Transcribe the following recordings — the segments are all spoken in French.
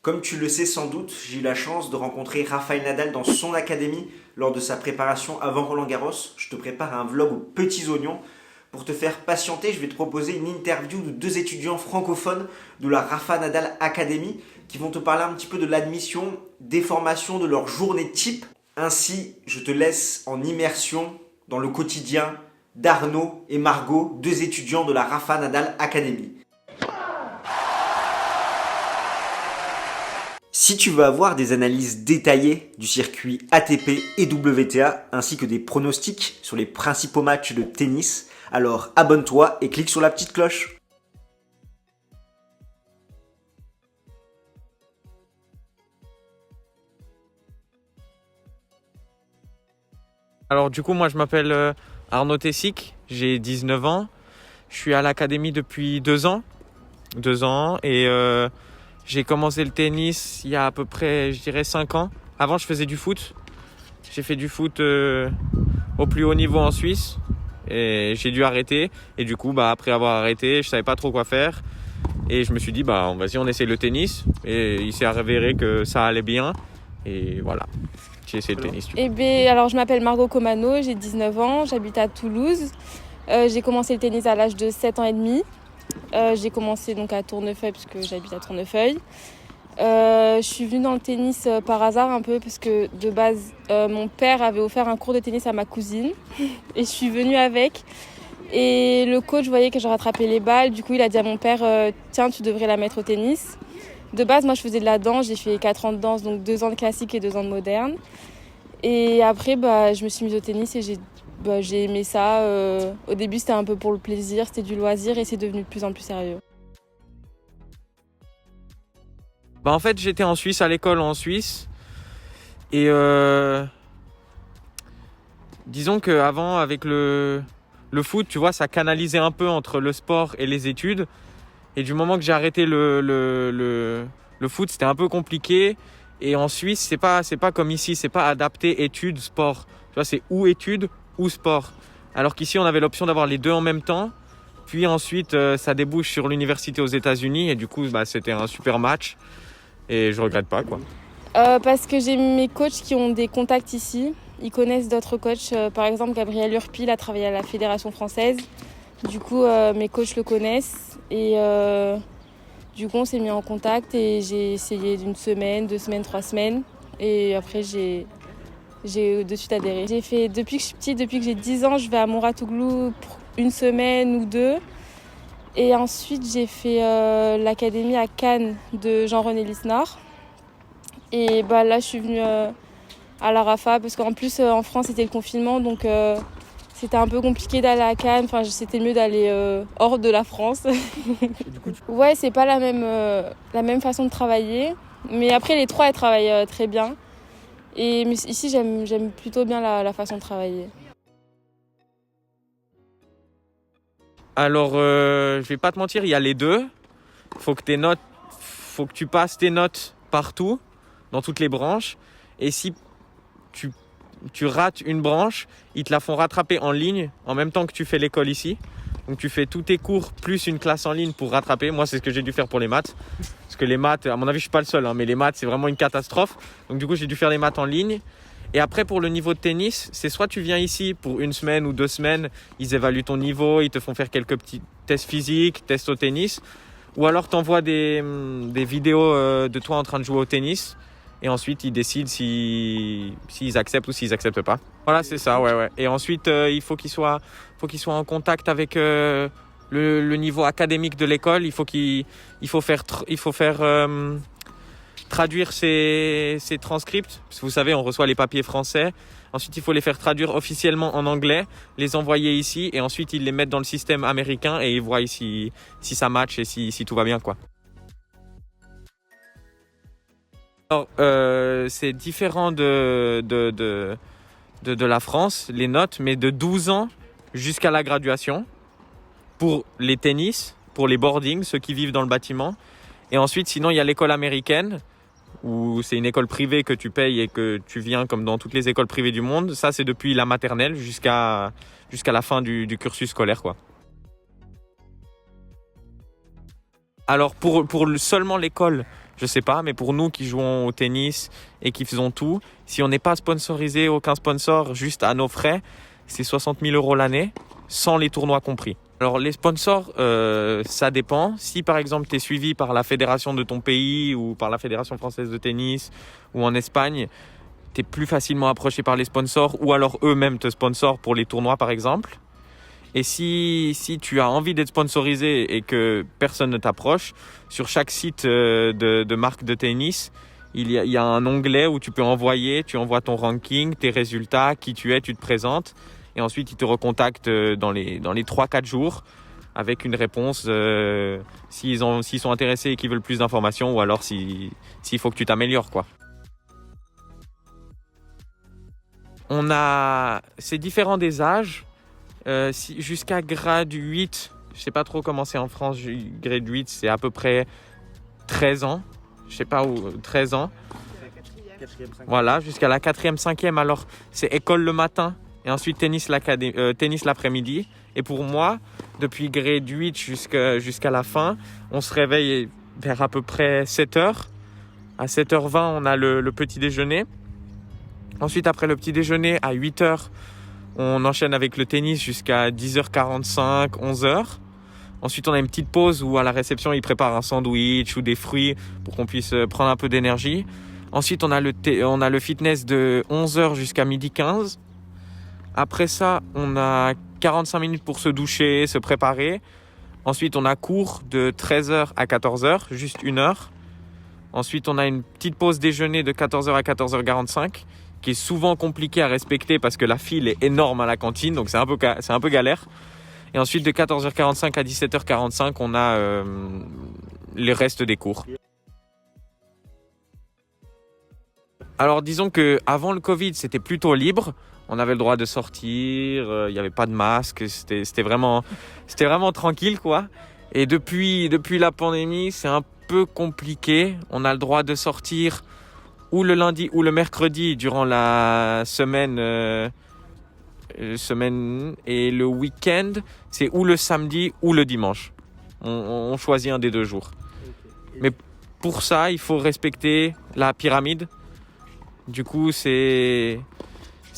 Comme tu le sais sans doute, j'ai eu la chance de rencontrer Rafael Nadal dans son académie lors de sa préparation avant Roland-Garros. Je te prépare un vlog aux petits oignons. Pour te faire patienter, je vais te proposer une interview de deux étudiants francophones de la Rafa Nadal Academy qui vont te parler un petit peu de l'admission, des formations, de leur journée type. Ainsi, je te laisse en immersion dans le quotidien d'Arnaud et Margot, deux étudiants de la Rafa Nadal Academy. Si tu veux avoir des analyses détaillées du circuit ATP et WTA, ainsi que des pronostics sur les principaux matchs de tennis, alors abonne-toi et clique sur la petite cloche. Alors du coup, moi je m'appelle Arnaud Tessic, j'ai 19 ans. Je suis à l'académie depuis 2 ans. 2 ans et j'ai commencé le tennis il y a à peu près, je dirais 5 ans. Avant, je faisais du foot. J'ai fait du foot au plus haut niveau en Suisse et j'ai dû arrêter. Et du coup, après avoir arrêté, je savais pas trop quoi faire. Et je me suis dit, vas-y, on essaye le tennis. Et il s'est avéré que ça allait bien. Et voilà, j'ai essayé le tennis. Alors je m'appelle Margot Comano, j'ai 19 ans, j'habite à Toulouse. J'ai commencé le tennis à l'âge de 7 ans et demi. J'ai commencé donc à Tournefeuille parce que j'habite à Tournefeuille. Je suis venue dans le tennis par hasard un peu parce que de base mon père avait offert un cours de tennis à ma cousine et je suis venue avec. Et le coach voyait que je rattrapais les balles, du coup il a dit à mon père tiens, tu devrais la mettre au tennis. De base moi je faisais de la danse, j'ai fait 4 ans de danse, donc 2 ans de classique et 2 ans de moderne. Et après je me suis mise au tennis et j'ai aimé ça. Au début, c'était un peu pour le plaisir, c'était du loisir et c'est devenu de plus en plus sérieux. En fait, j'étais en Suisse, à l'école en Suisse. Et disons qu'avant, avec le foot, tu vois, ça canalisait un peu entre le sport et les études. Et du moment que j'ai arrêté le foot, c'était un peu compliqué. Et en Suisse, c'est pas comme ici, c'est pas adapté études, sport. Tu vois, c'est ou études ou sport. Alors qu'ici, on avait l'option d'avoir les deux en même temps. Puis ensuite, ça débouche sur l'université aux États-Unis. Et du coup, c'était un super match. Et je regrette pas, quoi. Parce que j'ai mes coachs qui ont des contacts ici. Ils connaissent d'autres coachs. Par exemple, Gabriel Urpi, il a travaillé à la Fédération française. Du coup, mes coachs le connaissent. Et du coup, on s'est mis en contact et j'ai essayé d'une semaine, 2 semaines, 3 semaines. Et après, j'ai de suite adhéré. J'ai fait, depuis que je suis petite, depuis que j'ai 10 ans, je vais à Mouratoglou pour 1 semaine ou 2. Et ensuite, j'ai fait l'académie à Cannes de Jean-René Lisnard. Et là, je suis venue à la Rafa parce qu'en plus, en France, c'était le confinement. Donc, c'était un peu compliqué d'aller à Cannes. Enfin, c'était mieux d'aller hors de la France. Ouais, c'est pas la même façon de travailler. Mais après, les trois, elles travaillent très bien. Et ici, j'aime plutôt bien la façon de travailler. Alors, je vais pas te mentir, il y a les deux. Faut que tu passes tes notes partout, dans toutes les branches. Et si tu rates une branche, ils te la font rattraper en ligne en même temps que tu fais l'école ici. Donc tu fais tous tes cours plus une classe en ligne pour rattraper. Moi, c'est ce que j'ai dû faire pour les maths. Parce que les maths, à mon avis, je suis pas le seul, mais les maths, c'est vraiment une catastrophe. Donc du coup, j'ai dû faire les maths en ligne. Et après, pour le niveau de tennis, c'est soit tu viens ici pour 1 semaine ou 2 semaines, ils évaluent ton niveau, ils te font faire quelques petits tests physiques, tests au tennis. Ou alors, tu envoies des vidéos de toi en train de jouer au tennis. Et ensuite, ils décident s'ils acceptent ou s'ils acceptent pas. Voilà, c'est ça, ouais. Et ensuite, il faut qu'ils soient en contact avec le niveau académique de l'école. Il faut faire traduire ces transcripts. Parce que vous savez, on reçoit les papiers français. Ensuite, il faut les faire traduire officiellement en anglais, les envoyer ici. Et ensuite, ils les mettent dans le système américain et ils voient si ça match et si tout va bien, quoi. Alors, c'est différent de la France, les notes, mais de 12 ans jusqu'à la graduation pour les tennis, pour les boardings, ceux qui vivent dans le bâtiment. Et ensuite, sinon, il y a l'école américaine, où c'est une école privée que tu payes et que tu viens comme dans toutes les écoles privées du monde. Ça, c'est depuis la maternelle jusqu'à la fin du cursus scolaire, quoi. Alors, pour seulement l'école je sais pas, mais pour nous qui jouons au tennis et qui faisons tout, si on n'est pas sponsorisé, aucun sponsor, juste à nos frais, c'est 60 000 € l'année, sans les tournois compris. Alors les sponsors, ça dépend. Si par exemple tu es suivi par la fédération de ton pays ou par la Fédération française de tennis ou en Espagne, tu es plus facilement approché par les sponsors ou alors eux-mêmes te sponsorent pour les tournois par exemple. Et si tu as envie d'être sponsorisé et que personne ne t'approche, sur chaque site de marque de tennis, il y a un onglet où tu envoies ton ranking, tes résultats, qui tu es, tu te présentes. Et ensuite, ils te recontactent dans les 3-4 jours avec une réponse s'ils sont intéressés et qu'ils veulent plus d'informations ou alors s'il faut que tu t'améliores, quoi. C'est différent des âges. Jusqu'à grade 8, je sais pas trop comment c'est en France, grade 8, c'est à peu près 13 ans. Je sais pas où, 13 ans. Voilà, jusqu'à la 4e, 5e, alors c'est école le matin. Et ensuite tennis l'après-midi. Et pour moi, depuis grade 8 jusqu'à la fin, on se réveille vers à peu près 7h. À 7h20, on a le petit déjeuner. Ensuite, après le petit déjeuner, à 8h, on enchaîne avec le tennis jusqu'à 10h45, 11h. Ensuite, on a une petite pause où à la réception, ils préparent un sandwich ou des fruits pour qu'on puisse prendre un peu d'énergie. Ensuite, on a le fitness de 11h jusqu'à 12h15. Après ça, on a 45 minutes pour se doucher, se préparer. Ensuite, on a cours de 13h à 14h, juste 1 heure. Ensuite, on a une petite pause déjeuner de 14h à 14h45, qui est souvent compliquée à respecter parce que la file est énorme à la cantine, donc c'est un peu galère. Et ensuite, de 14h45 à 17h45, on a les restes des cours. Alors, disons qu'avant le Covid, c'était plutôt libre. On avait le droit de sortir, il n'y avait pas de masque, c'était vraiment tranquille, quoi. Et depuis la pandémie, c'est un peu compliqué. On a le droit de sortir ou le lundi ou le mercredi durant la semaine et le week-end, c'est ou le samedi ou le dimanche. On choisit un des 2 jours. Mais pour ça, il faut respecter la pyramide. Du coup, c'est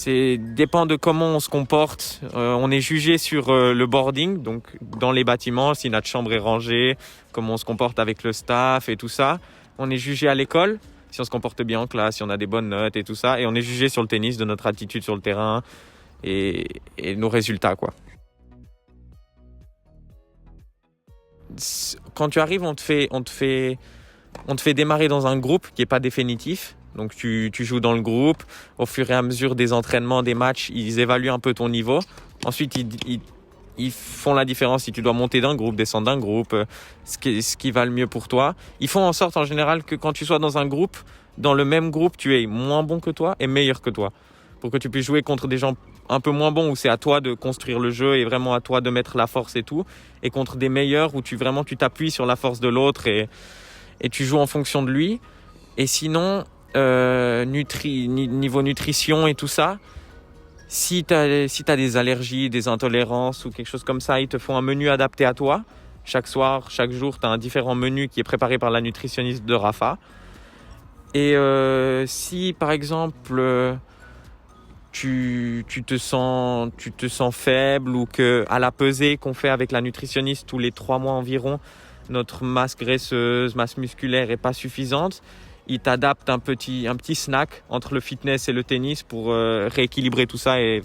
dépend de comment on se comporte. On est jugé sur le boarding, donc dans les bâtiments, si notre chambre est rangée, comment on se comporte avec le staff et tout ça. On est jugé à l'école, si on se comporte bien en classe, si on a des bonnes notes et tout ça. Et on est jugé sur le tennis, de notre attitude sur le terrain et nos résultats, quoi. Quand tu arrives, on te fait démarrer dans un groupe qui n'est pas définitif. Donc tu joues dans le groupe, au fur et à mesure des entraînements, des matchs, ils évaluent un peu ton niveau. Ensuite, ils font la différence si tu dois monter d'un groupe, descendre d'un groupe, ce qui va le mieux pour toi. Ils font en sorte en général que quand tu sois dans un groupe, dans le même groupe, tu es moins bon que toi et meilleur que toi. Pour que tu puisses jouer contre des gens un peu moins bons où c'est à toi de construire le jeu et vraiment à toi de mettre la force et tout. Et contre des meilleurs où tu t'appuies sur la force de l'autre et tu joues en fonction de lui. Et sinon... niveau nutrition et tout ça, si t'as des allergies, des intolérances ou quelque chose comme ça, ils te font un menu adapté à toi. Chaque soir, chaque jour, t'as un différent menu qui est préparé par la nutritionniste de Rafa. Et si par exemple tu te sens faible ou que à la pesée qu'on fait avec la nutritionniste tous les 3 mois environ, notre masse graisseuse, masse musculaire est pas suffisante, il t'adapte un petit snack entre le fitness et le tennis pour rééquilibrer tout ça et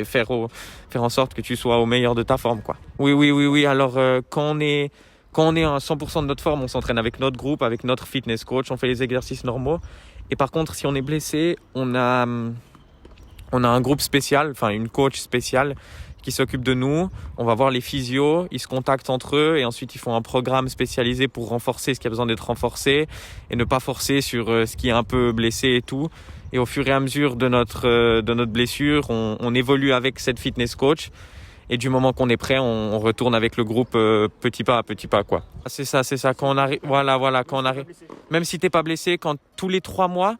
faire en sorte que tu sois au meilleur de ta forme, quoi. Oui. Alors, quand on est à 100% de notre forme, on s'entraîne avec notre groupe, avec notre fitness coach, on fait les exercices normaux. Et par contre, si on est blessé, on a un groupe spécial, enfin une coach spéciale qui s'occupe de nous. On va voir les physios, ils se contactent entre eux et ensuite ils font un programme spécialisé pour renforcer ce qui a besoin d'être renforcé et ne pas forcer sur ce qui est un peu blessé et tout. Et au fur et à mesure de notre blessure, on évolue avec cette fitness coach. Et du moment qu'on est prêt, on retourne avec le groupe petit pas à petit pas, quoi. C'est ça. Quand on arrive, voilà, quand on arrive. Même si t'es pas blessé, quand tous les 3 mois,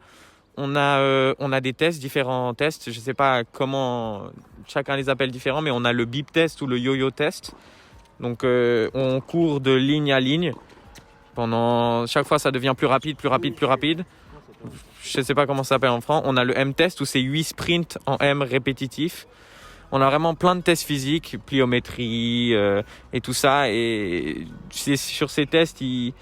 on a des tests, différents tests. Je sais pas comment chacun les appelle différents, mais on a le bip test ou le yo-yo test. Donc, on court de ligne à ligne Pendant chaque fois, ça devient plus rapide. Je sais pas comment ça s'appelle en France. On a le M-test où c'est 8 sprints en M répétitifs. On a vraiment plein de tests physiques, pliométrie et tout ça. Et sur ces tests, ils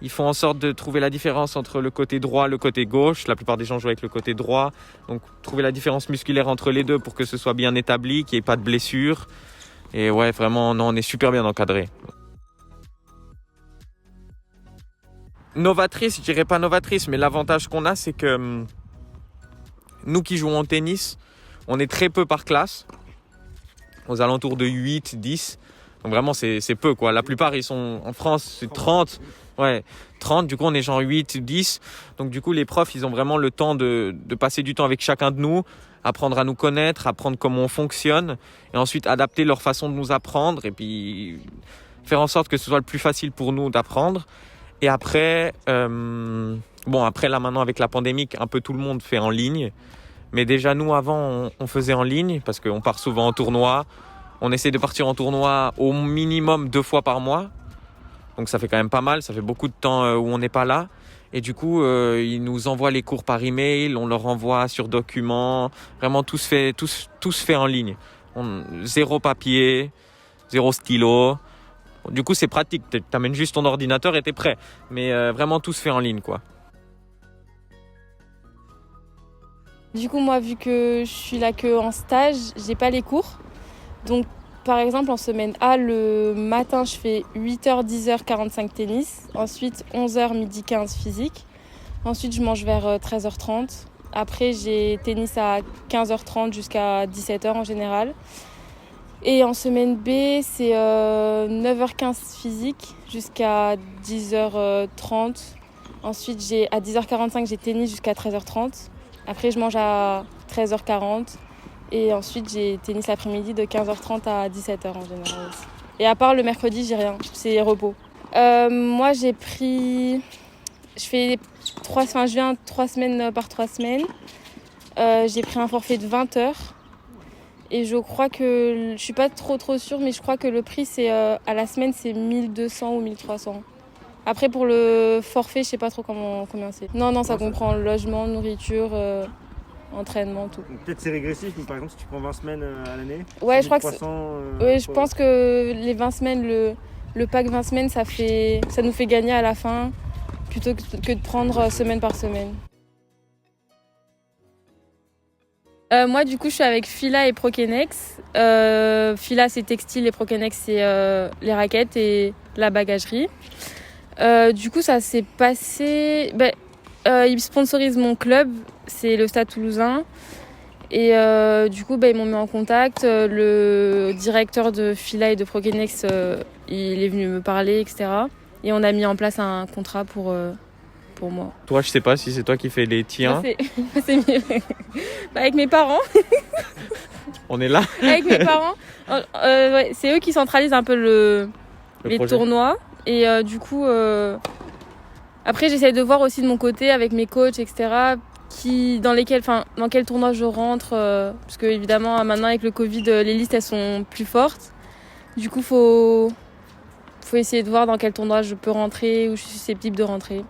font en sorte de trouver la différence entre le côté droit et le côté gauche. La plupart des gens jouent avec le côté droit. Donc, trouver la différence musculaire entre les deux pour que ce soit bien établi, qu'il n'y ait pas de blessures. Et ouais, vraiment, non, on est super bien encadré. Novatrice, je dirais pas novatrice, mais l'avantage qu'on a, c'est que nous qui jouons en tennis, on est très peu par classe, aux alentours de 8, 10. Donc vraiment, c'est peu, quoi. La plupart, ils sont en France, c'est 30. Ouais, 30. Du coup, on est genre 8, 10. Donc du coup, les profs, ils ont vraiment le temps de passer du temps avec chacun de nous, apprendre à nous connaître, apprendre comment on fonctionne, et ensuite adapter leur façon de nous apprendre, et puis faire en sorte que ce soit le plus facile pour nous d'apprendre. Et après, après là maintenant avec la pandémie, un peu tout le monde fait en ligne. Mais déjà nous avant, on faisait en ligne parce qu'on part souvent en tournoi. On essaie de partir en tournoi au minimum 2 fois par mois. Donc ça fait quand même pas mal, ça fait beaucoup de temps où on n'est pas là. Et du coup, ils nous envoient les cours par email, on leur envoie sur document. Vraiment tout se fait en ligne. Zéro papier, zéro stylo. Du coup, c'est pratique. T'amènes juste ton ordinateur et t'es prêt. Mais vraiment, tout se fait en ligne, quoi. Du coup, moi, vu que je suis là que en stage, j'ai pas les cours. Donc, par exemple, en semaine A, le matin, je fais 8h, 10h, 45 tennis. Ensuite, 11h, midi 15 physique. Ensuite, je mange vers 13h30. Après, j'ai tennis à 15h30 jusqu'à 17h en général. Et en semaine B, c'est 9h15 physique jusqu'à 10h30. Ensuite, à 10h45, j'ai tennis jusqu'à 13h30. Après, je mange à 13h40. Et ensuite, j'ai tennis l'après-midi de 15h30 à 17h en général aussi. Et à part le mercredi, j'ai rien. C'est repos. Moi, je viens 3 semaines par 3 semaines. J'ai pris un forfait de 20 heures. Et je crois que, je suis pas trop sûre, mais je crois que le prix c'est à la semaine c'est 1200 ou 1300. Après pour le forfait, je sais pas trop combien c'est. Non, ça comprend logement, nourriture, entraînement, tout. Donc, peut-être c'est régressif, mais par exemple si tu prends 20 semaines à l'année, ouais, je crois que je pense que les 20 semaines, le pack 20 semaines, ça nous fait gagner à la fin plutôt que de prendre semaine par semaine. Moi, du coup, je suis avec Fila et Prokenex. Fila, c'est textile et Prokenex, c'est les raquettes et la bagagerie. Du coup, ça s'est passé... ils sponsorisent mon club, c'est le Stade Toulousain. Et du coup, ils m'ont mis en contact. Le directeur de Fila et de Prokenex, il est venu me parler, etc. Et on a mis en place un contrat pour moi. Toi, je sais pas si c'est toi qui fais les tiens. C'est mieux. Avec mes parents. On est là. Avec mes parents. Ouais, c'est eux qui centralisent un peu les tournois. Et du coup, après, j'essaie de voir aussi de mon côté avec mes coachs, etc. Dans quel tournoi je rentre. Parce que évidemment, maintenant, avec le Covid, les listes, elles sont plus fortes. Du coup, faut essayer de voir dans quel tournoi je peux rentrer, où je suis susceptible de rentrer.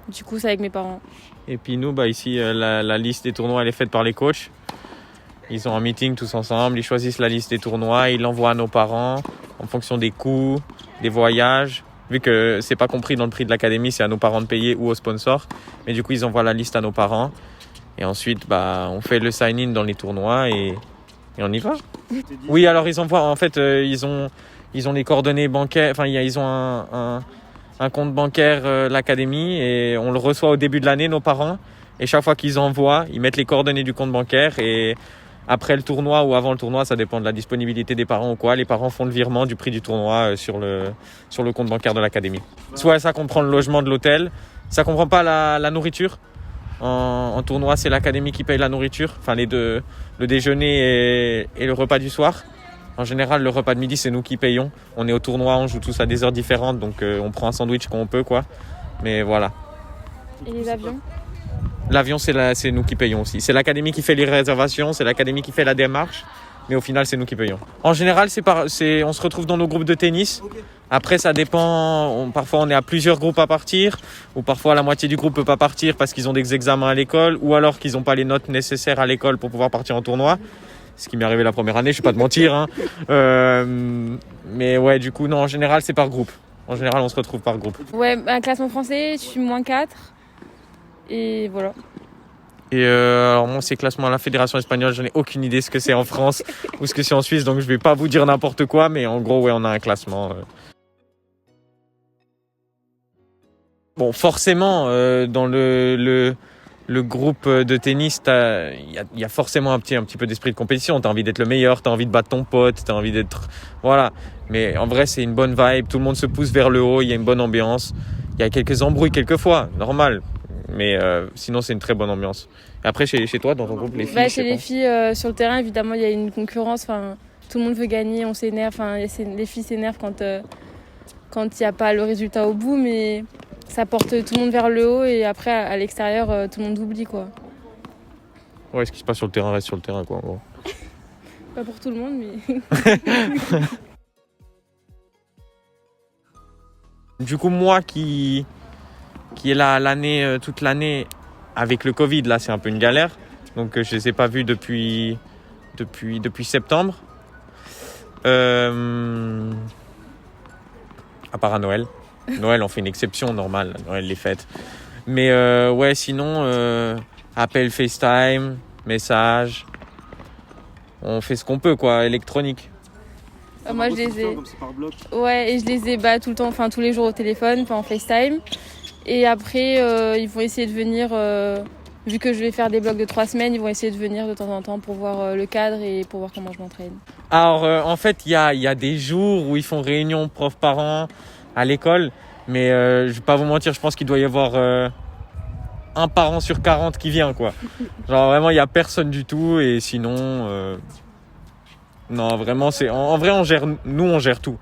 Du coup, c'est avec mes parents. Et puis nous, ici, la liste des tournois, elle est faite par les coachs. Ils ont un meeting tous ensemble, ils choisissent la liste des tournois, ils l'envoient à nos parents en fonction des coûts, des voyages. Vu que c'est pas compris dans le prix de l'académie, c'est à nos parents de payer ou aux sponsors. Mais du coup, ils envoient la liste à nos parents. Et ensuite, on fait le sign-in dans les tournois et on y va. Oui, alors ils envoient, en fait, ils ont les coordonnées bancaires, enfin, ils ont un compte bancaire, l'académie, et on le reçoit au début de l'année, nos parents. Et chaque fois qu'ils envoient, ils mettent les coordonnées du compte bancaire, et après le tournoi ou avant le tournoi, ça dépend de la disponibilité des parents ou quoi, les parents font le virement du prix du tournoi sur le compte bancaire de l'académie. Soit ça comprend le logement de l'hôtel, ça comprend pas la nourriture. En tournoi, c'est l'académie qui paye la nourriture, enfin les deux, le déjeuner et le repas du soir. En général, le repas de midi, c'est nous qui payons. On est au tournoi, on joue tous à des heures différentes, donc on prend un sandwich quand on peut, quoi. Mais voilà. Et les avions ? L'avion, c'est nous qui payons aussi. C'est l'académie qui fait les réservations, c'est l'académie qui fait la démarche. mais au final, c'est nous qui payons. En général, on se retrouve dans nos groupes de tennis. Ok. Après, ça dépend. Parfois, on est à plusieurs groupes à partir, ou parfois la moitié du groupe peut pas partir parce qu'ils ont des examens à l'école, ou alors qu'ils n'ont pas les notes nécessaires à l'école pour pouvoir partir en tournoi. Ce qui m'est arrivé la première année, je vais pas te mentir. Hein. Mais ouais, du coup, non, en général, c'est par groupe. En général, on se retrouve par groupe. Ouais, un classement français, je suis -4. Et voilà. Et alors moi, c'est classement à la Fédération espagnole. Je n'ai aucune idée ce que c'est en France ou ce que c'est en Suisse, donc je vais pas vous dire n'importe quoi. Mais en gros, ouais, on a un classement. Bon, forcément, dans le groupe de tennis, il y a forcément un petit peu d'esprit de compétition. T'as envie d'être le meilleur, t'as envie de battre ton pote, t'as envie d'être... Voilà. Mais en vrai, c'est une bonne vibe. Tout le monde se pousse vers le haut. Il y a une bonne ambiance. Il y a quelques embrouilles quelquefois, normal. Mais sinon, c'est une très bonne ambiance. Et après, chez toi, dans ton groupe, les filles, Chez les filles, sur le terrain, évidemment, il y a une concurrence. Tout le monde veut gagner, on s'énerve. Les filles s'énervent quand il n'y a pas le résultat au bout. Mais ça porte tout le monde vers le haut. Et après, à l'extérieur, tout le monde oublie, quoi. Ouais, ce qui se passe sur le terrain reste sur le terrain, quoi. Bon. Pas pour tout le monde, mais... Du coup, moi qui est là toute l'année avec le Covid, là c'est un peu une galère. Donc je les ai pas vus depuis septembre. À part à Noël. Noël, on fait une exception normale. Noël, les fêtes. Mais ouais, sinon, appel FaceTime, message. On fait ce qu'on peut, quoi, électronique. Moi, je les ai... Comme c'est par bloc. Ouais, et je les ai tout le temps, tous les jours au téléphone, en FaceTime. Et après, ils vont essayer de venir, vu que je vais faire des blocs de 3 semaines, ils vont essayer de venir de temps en temps pour voir le cadre et pour voir comment je m'entraîne. Alors, en fait, il y a des jours où ils font réunion prof-parents à l'école. Mais je vais pas vous mentir, je pense qu'il doit y avoir un parent sur 40 qui vient, quoi. Genre, vraiment, il y a personne du tout. Et sinon... Non, vraiment, en vrai, on gère tout.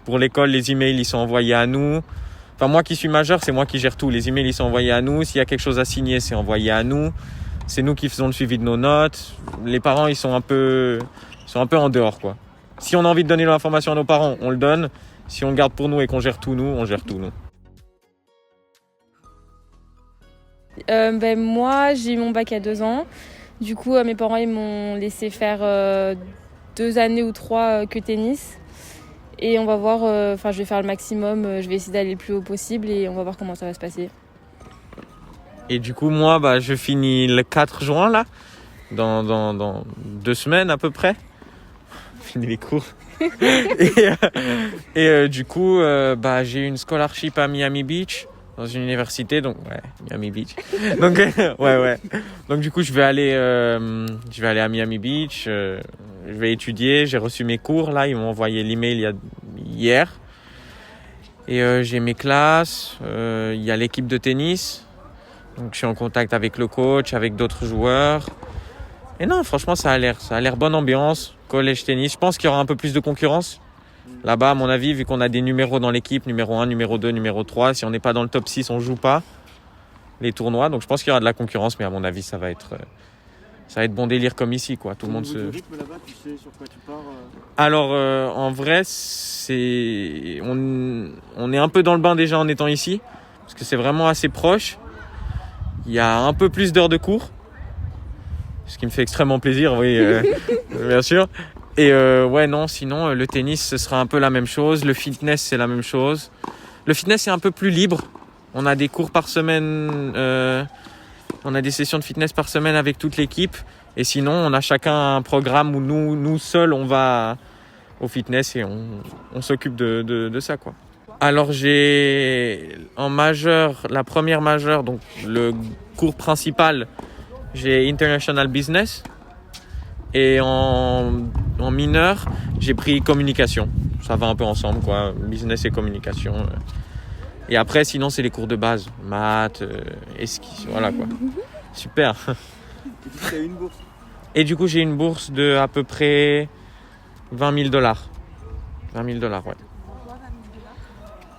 Pour l'école, les emails, ils sont envoyés à nous. Enfin, moi qui suis majeur, c'est moi qui gère tout. Les emails, ils sont envoyés à nous. S'il y a quelque chose à signer, c'est envoyé à nous. C'est nous qui faisons le suivi de nos notes. Les parents, ils sont un peu en dehors, quoi. Si on a envie de donner l'information à nos parents, on le donne. Si on le garde pour nous et qu'on gère tout, on gère tout, nous. Moi, j'ai eu mon bac il y a 2 ans. Du coup, mes parents, ils m'ont laissé faire 2 années ou 3 que tennis. Et on va voir, je vais faire le maximum. Je vais essayer d'aller le plus haut possible et on va voir comment ça va se passer. Et du coup, moi, je finis le 4 juin, là. Dans 2 semaines, à peu près. Fini les cours. et du coup, j'ai eu une scholarship à Miami Beach. Dans une université, donc ouais, Miami Beach. Donc ouais. Donc du coup, je vais aller à Miami Beach. Je vais étudier. J'ai reçu mes cours là. Ils m'ont envoyé l'email hier. Et j'ai mes classes. Il y a l'équipe de tennis. Donc je suis en contact avec le coach, avec d'autres joueurs. Et non, franchement, ça a l'air bonne ambiance. Collège tennis. Je pense qu'il y aura un peu plus de concurrence. Là-bas, à mon avis, vu qu'on a des numéros dans l'équipe, numéro 1, numéro 2, numéro 3, si on n'est pas dans le top 6, on ne joue pas les tournois. Donc je pense qu'il y aura de la concurrence, mais à mon avis, ça va être bon délire comme ici, quoi. Tout le monde se... Le rythme là-bas, tu sais sur quoi tu pars Alors, en vrai, on est un peu dans le bain déjà en étant ici, parce que c'est vraiment assez proche. Il y a un peu plus d'heures de cours, ce qui me fait extrêmement plaisir, oui, bien sûr. Et sinon, le tennis, ce sera un peu la même chose. Le fitness, c'est la même chose. Le fitness, c'est un peu plus libre. On a des cours par semaine. On a des sessions de fitness par semaine avec toute l'équipe. Et sinon, on a chacun un programme où nous seuls, on va au fitness et on s'occupe de ça, quoi. Alors, j'ai en majeur, la première majeure, donc le cours principal, j'ai International Business. Et en mineur, j'ai pris communication. Ça va un peu ensemble, quoi. Business et communication. Et après, sinon, c'est les cours de base. Maths, esquisse, voilà, quoi. Super. Et tu as une bourse. Et du coup, j'ai une bourse de à peu près $20 000. $20 000, ouais.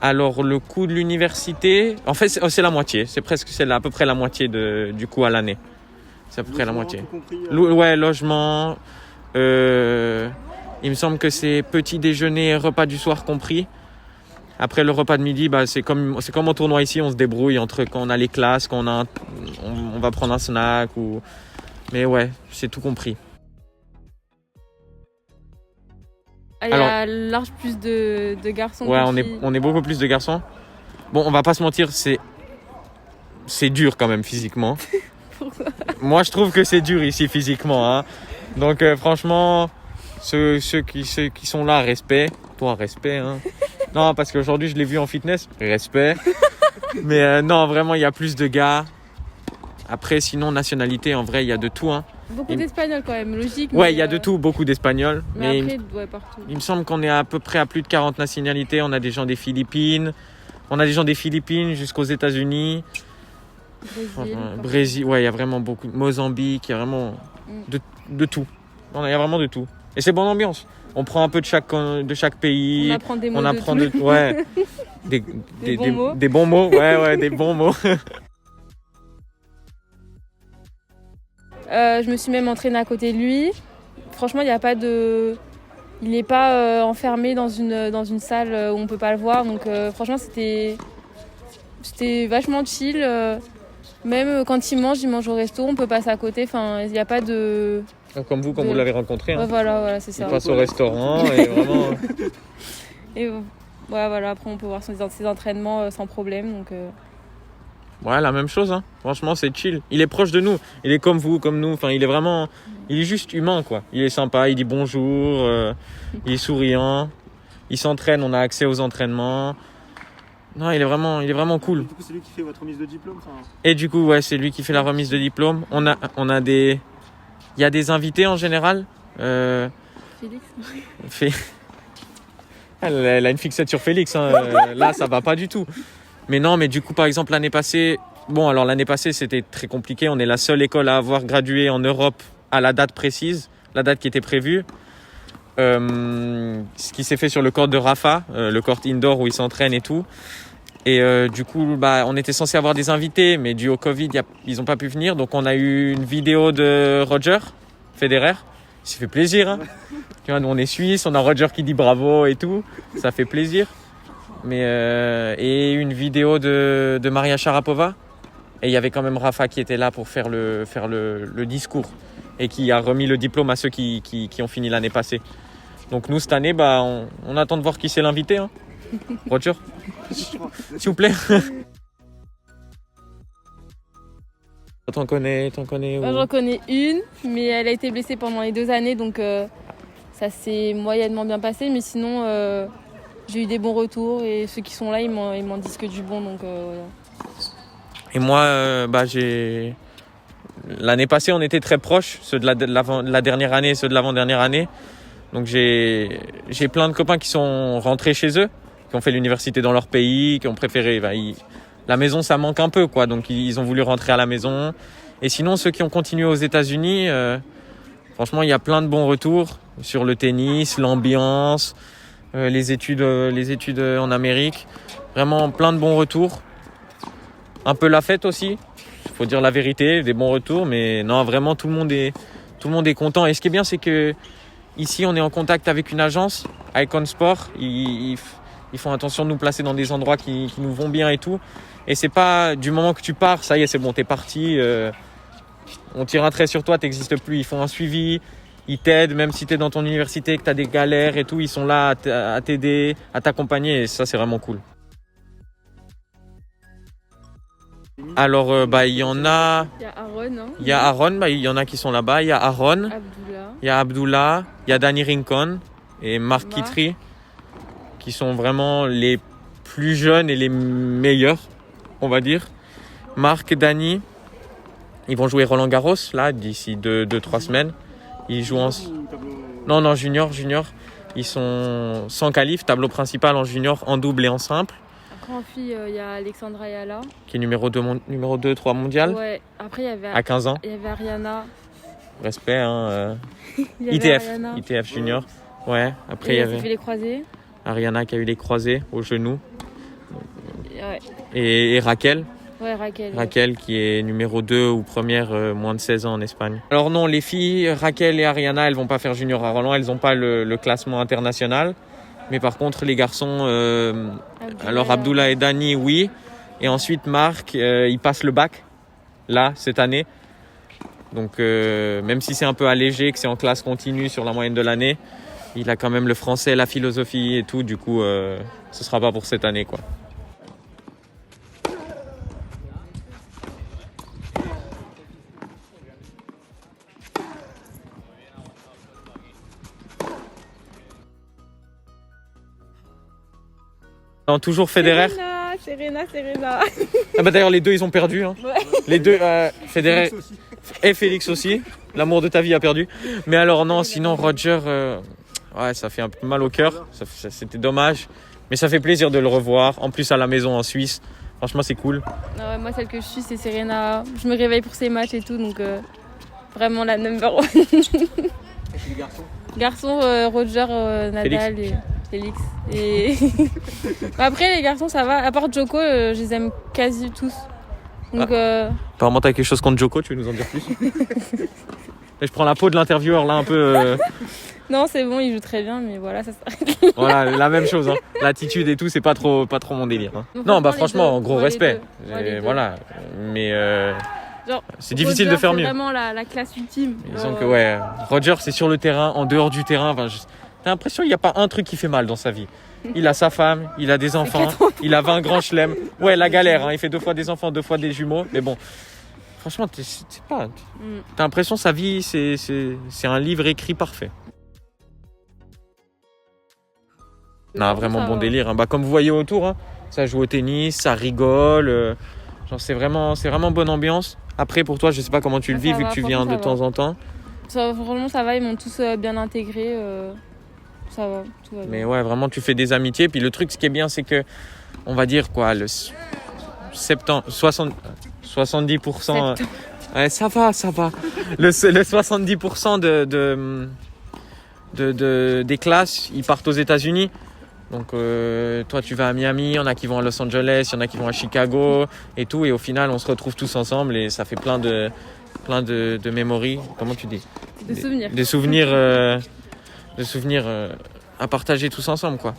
Alors, le coût de l'université... En fait, c'est la moitié. C'est à peu près la moitié du coût à l'année. C'est à peu près la moitié. Compris, Ouais, logement, Il me semble que c'est petit déjeuner et repas du soir compris. Après le repas de midi, bah, c'est comme au tournoi ici, on se débrouille entre quand on a les classes, quand on va prendre un snack. Mais ouais, c'est tout compris. Il y a large plus de garçons Ouais, que de filles. on est beaucoup plus de garçons. Bon, on va pas se mentir, c'est dur quand même physiquement. Pourquoi ? Moi, je trouve que c'est dur ici physiquement. Hein. Donc franchement, ceux qui sont là, respect. Toi, respect. Hein. Non, parce qu'aujourd'hui, je l'ai vu en fitness. Respect. Mais non, vraiment, il y a plus de gars. Après, sinon, nationalité, en vrai, il y a de tout. Hein. Beaucoup d'Espagnols quand même, logique. Ouais, il y a de tout, beaucoup d'Espagnols. Mais après, ouais, partout. Il me semble qu'on est à peu près à plus de 40 nationalités. On a des gens des Philippines. On a des gens des Philippines jusqu'aux États-Unis. Brésil, ouais, il y a vraiment beaucoup. Mozambique, il y a vraiment de tout. Il y a vraiment de tout. Et c'est bonne ambiance. On prend un peu de chaque pays. On apprend des mots. Ouais, des bons mots. Ouais, des bons mots. Je me suis même entraînée à côté de lui. Franchement, il n'y a pas de... Il n'est pas enfermé dans une salle où on ne peut pas le voir. Donc franchement, c'était vachement chill. Même quand il mange au resto, on peut passer à côté. Enfin, il n'y a pas de... Comme vous, quand vous l'avez rencontré. Hein. Ouais, voilà, c'est ça. Il passe au restaurant et vraiment... Et ouais, voilà, après on peut voir ses entraînements sans problème. Donc, Ouais, la même chose. Hein. Franchement, c'est chill. Il est proche de nous. Il est comme vous, comme nous. Enfin, il est juste humain, quoi. Il est sympa, il dit bonjour, il est souriant. Il s'entraîne, on a accès aux entraînements. Non, il est vraiment cool. Du coup, c'est lui qui fait votre remise de diplôme, ça ? Et du coup, ouais, c'est lui qui fait la remise de diplôme. On a des... Il y a des invités en général. Félix. Elle a une fixette sur Félix. Hein. Là, ça va pas du tout. Mais non, mais du coup, par exemple, l'année passée, c'était très compliqué. On est la seule école à avoir gradué en Europe à la date précise, la date qui était prévue. Ce qui s'est fait sur le court de Rafa, le court indoor où ils s'entraînent et tout. Et du coup, on était censé avoir des invités, mais dû au Covid, ils n'ont pas pu venir. Donc, on a eu une vidéo de Roger Federer. Il s'est fait plaisir. Hein. Tu vois, nous, on est Suisse, on a Roger qui dit bravo et tout. Ça fait plaisir. Et une vidéo de Maria Sharapova. Et il y avait quand même Rafa qui était là pour faire le discours et qui a remis le diplôme à ceux qui ont fini l'année passée. Donc nous, cette année, on attend de voir qui c'est l'invité. Hein. Roger, s'il vous plaît. T'en connais où? J'en connais une, mais elle a été blessée pendant les 2 années, donc ça s'est moyennement bien passé. Mais sinon, j'ai eu des bons retours et ceux qui sont là, ils m'en disent que du bon. Donc, voilà. Et moi, l'année passée, on était très proches, ceux de la dernière année et ceux de l'avant-dernière année. Donc j'ai plein de copains qui sont rentrés chez eux, qui ont fait l'université dans leur pays, qui ont préféré... la maison, ça manque un peu, quoi. Donc ils ont voulu rentrer à la maison. Et sinon, ceux qui ont continué aux États-Unis, franchement, il y a plein de bons retours sur le tennis, l'ambiance, les études en Amérique. Vraiment plein de bons retours. Un peu la fête aussi, il faut dire la vérité, des bons retours, mais non, vraiment tout le monde est content. Et ce qui est bien, c'est que ici, on est en contact avec une agence, Icon Sport. Ils font attention de nous placer dans des endroits qui nous vont bien et tout. Et c'est pas du moment que tu pars, ça y est, c'est bon, t'es parti. On tire un trait sur toi, t'existes plus. Ils font un suivi, ils t'aident, même si t'es dans ton université, que t'as des galères et tout, ils sont là à t'aider, à t'accompagner. Et ça, c'est vraiment cool. Alors, il y en a... Il y a Aaron, hein. Il y a Aaron, il y en a qui sont là-bas. Il y a Aaron, il y a Abdullah, il y a Danny Rincon et Marc Kitry, qui sont vraiment les plus jeunes et les meilleurs, on va dire. Marc et Danny, ils vont jouer Roland Garros, là, d'ici 2-3 semaines. Ils jouent en... Non, junior. Ils sont sans qualif, tableau principal en junior, en double et en simple. Après, en fille, il y a Alexandra Ayala. Qui est numéro 2-3 mondial. Ouais, après, il y avait... À 15 ans. Il y avait Ariana. Respect, hein. ITF junior. Ouais, après, il y avait... fait les croisés. Ariana qui a eu les croisés au genou. Ouais. Et Raquel. Ouais, Raquel. Raquel qui est numéro 2 ou première moins de 16 ans en Espagne. Alors non, les filles, Raquel et Ariana, elles vont pas faire junior à Roland, elles n'ont pas le classement international. Mais par contre, les garçons, alors Abdullah et Dani, oui. Et ensuite, Marc, il passe le bac, là, cette année. Donc, même si c'est un peu allégé, que c'est en classe continue sur la moyenne de l'année, il a quand même le français, la philosophie et tout. Du coup, ce sera pas pour cette année, quoi. Non, toujours Federer. Serena. Ah bah d'ailleurs les deux ils ont perdu. Hein. Ouais. Les deux, Federer et Félix aussi. L'amour de ta vie a perdu. Mais alors non, sinon Roger, ouais ça fait un peu mal au cœur. C'était dommage. Mais ça fait plaisir de le revoir. En plus à la maison en Suisse. Franchement c'est cool. Non, moi celle que je suis c'est Serena. Je me réveille pour ses matchs et tout donc vraiment la number one. Et les garçons? Garçon Roger, Nadal et Félix. Et après les garçons ça va. À part Djoko, je les aime quasi tous. Donc Apparemment t'as quelque chose contre Djoko, tu veux nous en dire plus? Et je prends la peau de l'intervieweur là un peu. non c'est bon, il joue très bien mais voilà ça s'arrête. Voilà la même chose. Hein. L'attitude et tout c'est pas trop mon délire. Hein. Donc, Non bah les franchement deux. gros Ouais, respect. les deux. Ouais, les deux. Voilà. Mais Genre, c'est difficile Roger, de faire c'est mieux. vraiment la classe ultime. Disons que ouais, Roger c'est sur le terrain, en dehors du terrain. Enfin, j'ai l'impression qu'il n'y a pas un truc qui fait mal dans sa vie. Il a sa femme, il a des enfants, il a 20 grands chelems. Ouais, la galère, hein, il fait 2 fois des enfants, 2 fois des jumeaux. Mais bon, franchement, t'as l'impression que sa vie, c'est un livre écrit parfait. Non, vraiment bon délire. Hein. Bah, comme vous voyez autour, hein, ça joue au tennis, ça rigole. Genre, c'est vraiment bonne ambiance. Après, pour toi, je sais pas comment tu le vis, vu que tu viens de temps en temps. Vraiment, ça va, ils m'ont tous bien intégré. Ça va, tout va bien. Mais ouais, vraiment, tu fais des amitiés. Puis le truc, ce qui est bien, c'est que, on va dire quoi, le 70%. Ouais, ça va. Le 70% des classes, ils partent aux États-Unis. Donc, toi, tu vas à Miami, il y en a qui vont à Los Angeles, il y en a qui vont à Chicago et tout. Et au final, on se retrouve tous ensemble et ça fait plein de mémories. Comment tu dis? Des souvenirs. Des souvenirs à partager tous ensemble, quoi.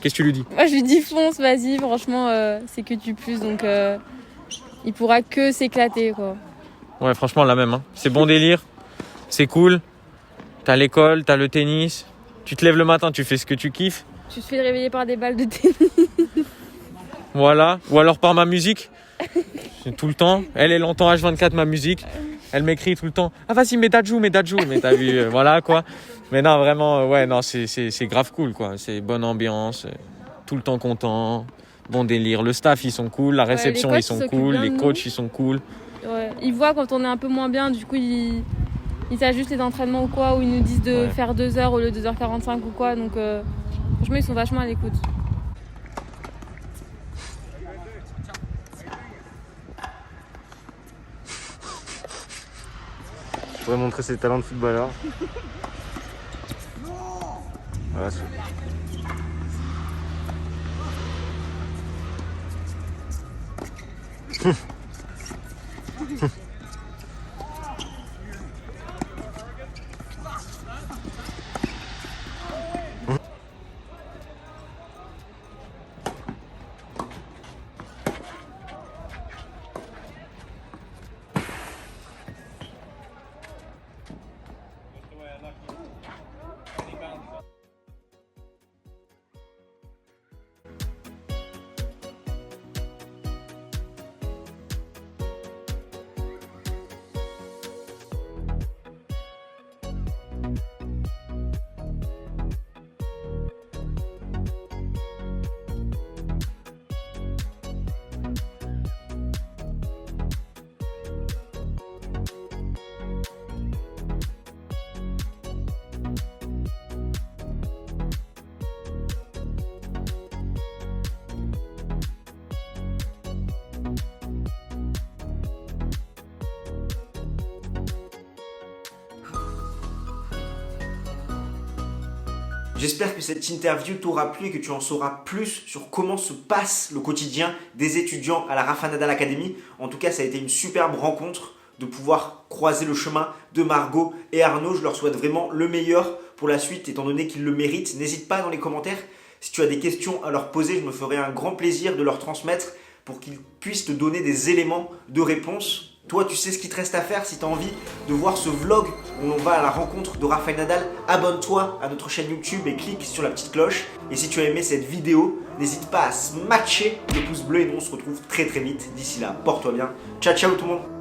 Qu'est-ce que tu lui dis? Moi, je lui dis fonce, vas-y, franchement, c'est que du plus, donc il pourra que s'éclater, quoi. Ouais, franchement, la même. Hein. C'est bon délire, c'est cool. T'as l'école, t'as le tennis. Tu te lèves le matin, tu fais ce que tu kiffes. Tu te fais réveiller par des balles de tennis. Voilà. Ou alors par ma musique. Tout le temps. Elle entend H24 ma musique. Elle m'écrit tout le temps. Ah vas-y, mets Dadju. Mais t'as vu, voilà quoi. Mais non, vraiment, ouais, non, c'est grave cool quoi. C'est bonne ambiance. Tout le temps content. Bon délire. Le staff, ils sont cool. La réception, coachs, ils sont cool. Les coachs, ils sont cool. Ouais. Ils voient quand on est un peu moins bien. Du coup, ils ajustent les entraînements ou quoi. Ou ils nous disent de faire 2 heures au lieu de 2h45 ou quoi. Donc, franchement, ils sont vachement à l'écoute. Je pourrais montrer ses talents de footballeur. Voilà, J'espère que cette interview t'aura plu et que tu en sauras plus sur comment se passe le quotidien des étudiants à la Rafa Nadal Academy. En tout cas, ça a été une superbe rencontre de pouvoir croiser le chemin de Margot et Arnaud. Je leur souhaite vraiment le meilleur pour la suite étant donné qu'ils le méritent. N'hésite pas dans les commentaires si tu as des questions à leur poser. Je me ferai un grand plaisir de leur transmettre pour qu'ils puissent te donner des éléments de réponse. Toi, tu sais ce qu'il te reste à faire. Si tu as envie de voir ce vlog où on va à la rencontre de Rafael Nadal, abonne-toi à notre chaîne YouTube et clique sur la petite cloche. Et si tu as aimé cette vidéo, n'hésite pas à smatcher le pouce bleu et nous on se retrouve très vite. D'ici là, porte-toi bien. Ciao ciao tout le monde.